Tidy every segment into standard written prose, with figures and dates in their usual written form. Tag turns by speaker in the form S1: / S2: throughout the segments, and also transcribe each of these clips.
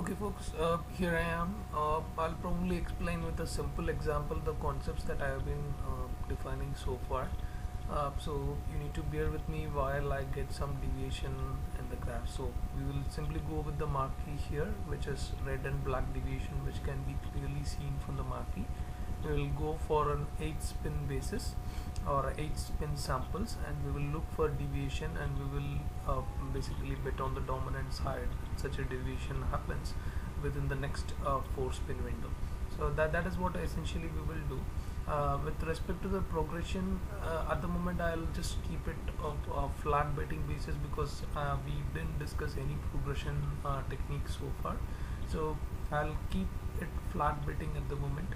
S1: Okay folks, here I am. I'll probably explain with a simple example the concepts that I have been defining so far. So you need to bear with me while I get some deviation in the graph. So we will simply go with the marquee here, which is red and black deviation, which can be clearly seen from the marquee. We will go for an 8 spin basis or 8 spin samples, and we will look for deviation, and we will basically bet on the dominant side such a deviation happens within the next 4 spin window. So that is what essentially we will do. With respect to the progression, at the moment I'll just keep it of a flat betting basis because we didn't discuss any progression technique so far. So I'll keep it flat betting at the moment.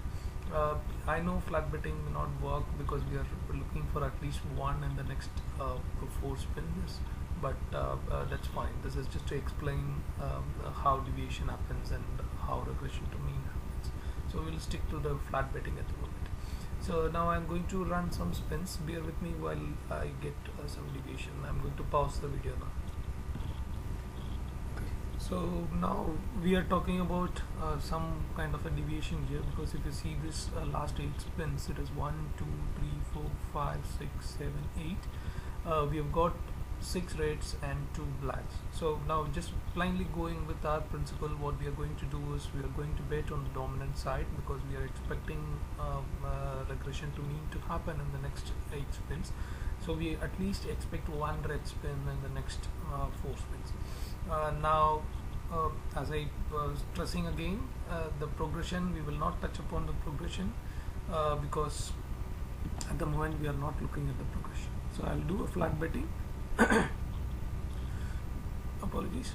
S1: I know flat betting may not work because we are looking for at least one in the next 4 spins, but that's fine. This is just to explain how deviation happens and how regression to mean happens. So we'll stick to the flat betting at the moment. So now I'm going to run some spins. Bear with me while I get some deviation. I'm going to pause the video now. So now we are talking about some kind of a deviation here, because if you see this last 8 spins, it is 1 2 3 4 5 6 7 8. We have got 6 reds and 2 blacks. So now just blindly going with our principle, what we are going to do is we are going to bet on the dominant side because we are expecting regression to mean to happen in the next 8 spins. So we at least expect one red spin in the next 4 spins. Now as I was stressing again, the progression, we will not touch upon the progression because at the moment we are not looking at the progression. So I'll do a flat betting. Apologies.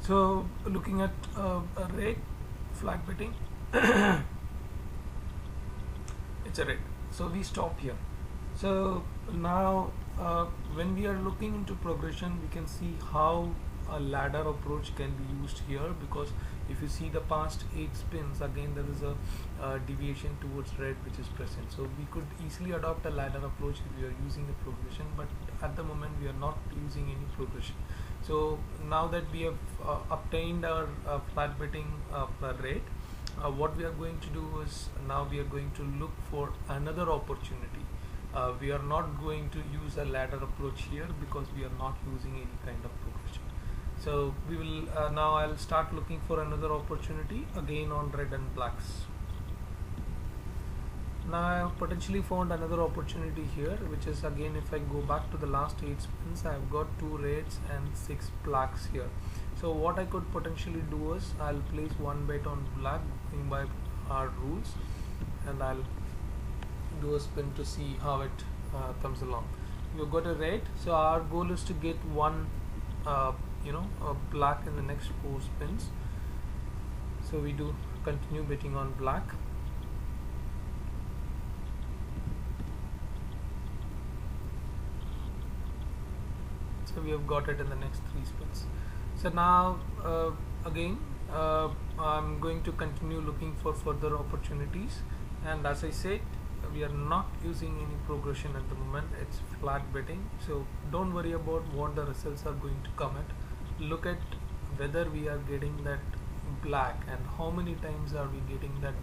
S1: So looking at a red, flat betting. It's a red, so we stop here. So now when we are looking into progression, we can see how a ladder approach can be used here, because if you see the past 8 spins, again there is a deviation towards red which is present. So we could easily adopt a ladder approach if we are using the progression, but at the moment we are not using any progression. So now that we have obtained our flat betting rate, what we are going to do is now we are going to look for another opportunity. We are not going to use a ladder approach here because we are not using any kind of progression. So we will now I'll start looking for another opportunity again on red and blacks. Now I have potentially found another opportunity here, which is again, if I go back to the last 8 spins, I have got 2 reds and 6 blacks here. So what I could potentially do is I'll place one bet on black going by our rules, and I'll do a spin to see how it comes along. We've got a red, so our goal is to get one a black in the next 4 spins. So we do continue betting on black. So we have got it in the next 3 spins. So now again I'm going to continue looking for further opportunities, and as I said, we are not using any progression at the moment. It's flat betting, so don't worry about what the results are going to come at. Look at whether we are getting that black and how many times are we getting that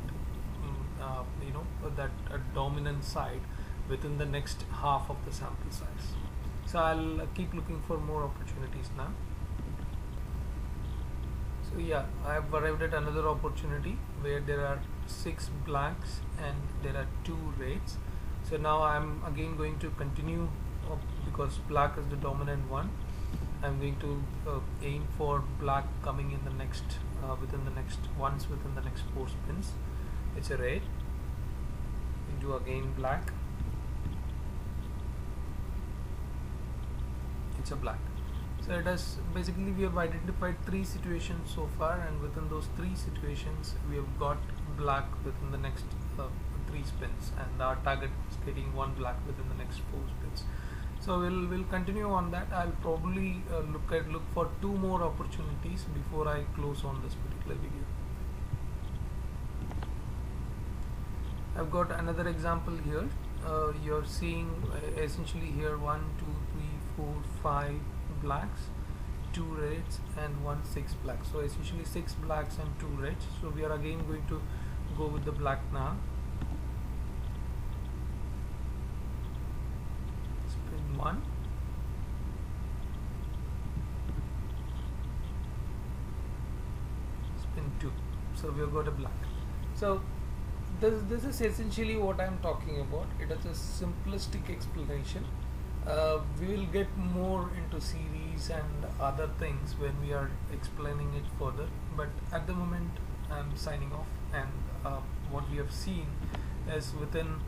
S1: that dominant side within the next half of the sample size. So I'll keep looking for more opportunities now. So yeah, I have arrived at another opportunity where there are 6 blacks and there are 2 reds. So now I'm again going to continue because black is the dominant one. I'm going to aim for black coming in the next within the next 4 spins. It's a red. We do again black. It's a black. So it has basically, we have identified 3 situations so far, and within those 3 situations we have got black within the next 3 spins, and our target is getting one black within the next 4 spins. So we'll continue on that. I'll probably look for 2 more opportunities before I close on this particular video. I've got another example here. You're seeing essentially here 1 2 3 4 5 blacks two reds and one six blacks. So essentially six blacks and two reds. So we are again going to go with the black now. Spin one. Spin two. So we have got a black. So this is essentially what I am talking about. It is a simplistic explanation. We will get more into series and other things when we are explaining it further, but at the moment I'm signing off, and what we have seen is within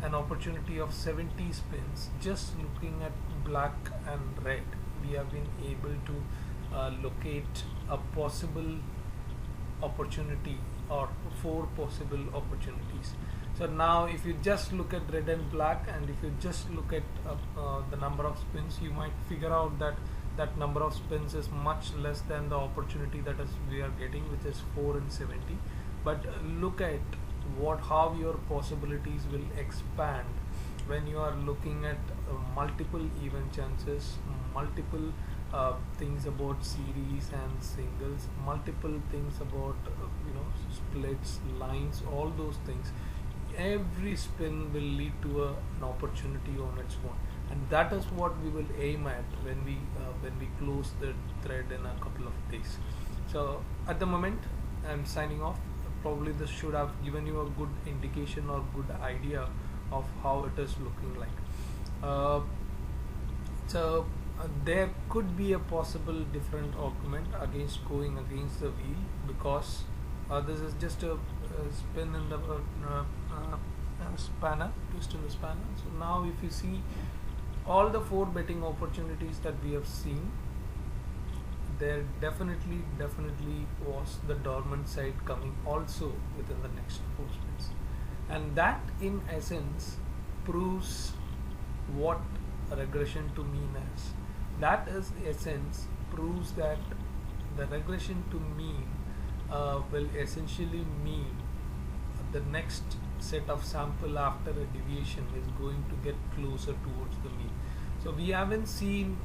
S1: an opportunity of 70 spins, just looking at black and red, we have been able to locate a possible opportunity or four possible opportunities. So now if you just look at red and black, and if you just look at the number of spins, you might figure out that that number of spins is much less than the opportunity that is we are getting, which is 4 in 70. But look at how your possibilities will expand when you are looking at multiple even chances, multiple things about series and singles, multiple things about splits, lines, all those things. Every spin will lead to an opportunity on its own, and that is what we will aim at when we close the thread in a couple of days. So at the moment I'm signing off. Probably this should have given you a good indication or good idea of how it is looking like. There could be a possible different argument against going against the wheel, because this is just a spin in the spanner, twist in the spanner. So now if you see all the four betting opportunities that we have seen, there definitely was the dormant side coming also within the next four spins, and that in essence proves what regression to mean is. That is essence proves that the regression to mean will essentially mean the next set of sample after a deviation is going to get closer towards the mean. So we haven't seen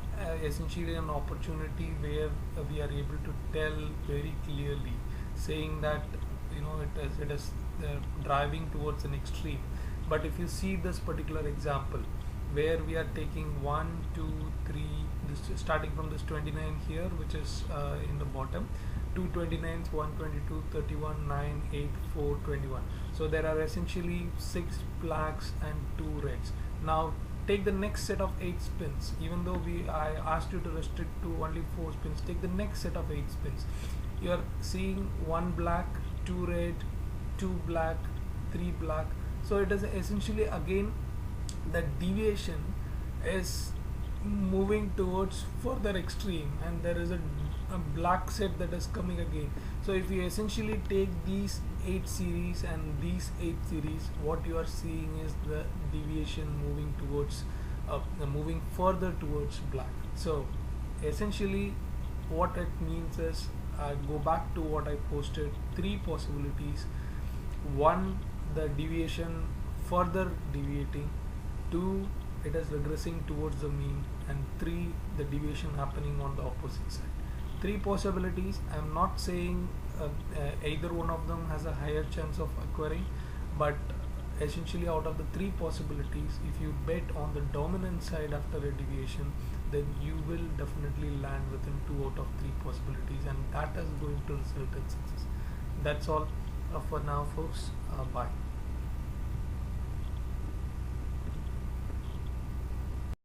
S1: essentially an opportunity where we are able to tell very clearly, saying that it is driving towards an extreme. But if you see this particular example, where we are taking 1, 2, 3, this starting from this 29 here, which is in the bottom, 2 29s, 122, 31, 9, 8, 4, 21. So there are essentially 6 blacks and 2 reds. Now take the next set of 8 spins. Even though I asked you to restrict to only 4 spins, take the next set of 8 spins. You are seeing 1 black, 2 red, 2 black, 3 black. So it is essentially again the deviation is moving towards further extreme, and there is a black set that is coming again. So if you essentially take these 8 series and these 8 series, what you are seeing is the deviation moving towards moving further towards black. So essentially what it means is, I go back to what I posted, 3 possibilities. 1, the deviation further deviating. 2, it is regressing towards the mean, and 3, the deviation happening on the opposite side. 3 possibilities. I am not saying either one of them has a higher chance of occurring, but essentially out of the 3 possibilities, if you bet on the dominant side after a deviation, then you will definitely land within 2 out of 3 possibilities, and that is going to result in success. That's all for now, folks. Bye.